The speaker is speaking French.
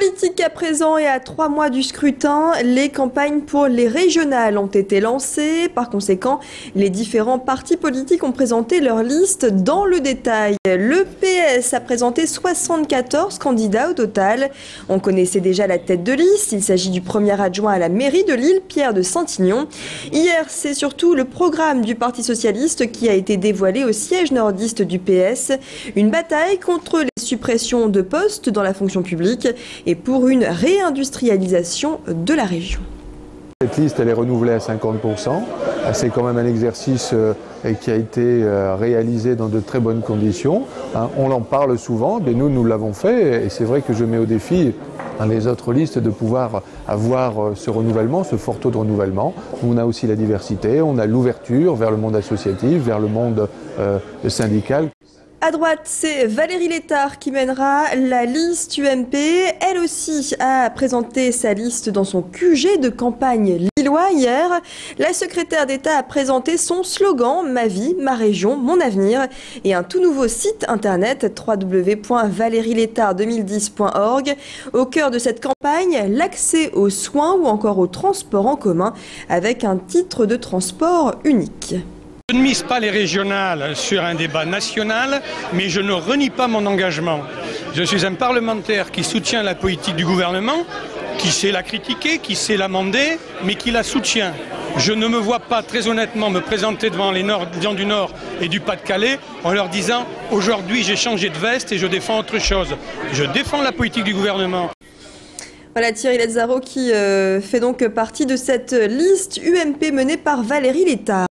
Politique à présent et à 3 mois du scrutin, les campagnes pour les régionales ont été lancées. Par conséquent, les différents partis politiques ont présenté leur liste dans le détail. Le PS a présenté 74 candidats au total. On connaissait déjà la tête de liste. Il s'agit du premier adjoint à la mairie de Lille, Pierre de Saint-Ignon. Hier, c'est surtout le programme du Parti socialiste qui a été dévoilé au siège nordiste du PS. Une bataille contre les suppressions de postes dans la fonction publique et pour une réindustrialisation de la région. Cette liste, elle est renouvelée à 50%. C'est quand même un exercice qui a été réalisé dans de très bonnes conditions. On en parle souvent, mais nous l'avons fait. Et c'est vrai que je mets au défi les autres listes de pouvoir avoir ce renouvellement, ce fort taux de renouvellement. On a aussi la diversité, on a l'ouverture vers le monde associatif, vers le monde syndical. À droite, c'est Valérie Létard qui mènera la liste UMP. Elle aussi a présenté sa liste dans son QG de campagne lillois hier. La secrétaire d'État a présenté son slogan « Ma vie, ma région, mon avenir » et un tout nouveau site internet www.valérielétard2010.org. Au cœur de cette campagne, l'accès aux soins ou encore au transport en commun avec un titre de transport unique. Je ne mise pas les régionales sur un débat national, mais je ne renie pas mon engagement. Je suis un parlementaire qui soutient la politique du gouvernement, qui sait la critiquer, qui sait l'amender, mais qui la soutient. Je ne me vois pas très honnêtement me présenter devant les gens du Nord et du Pas-de-Calais en leur disant « Aujourd'hui j'ai changé de veste et je défends autre chose ». Je défends la politique du gouvernement. Voilà Thierry Lazzaro qui fait donc partie de cette liste UMP menée par Valérie Létard.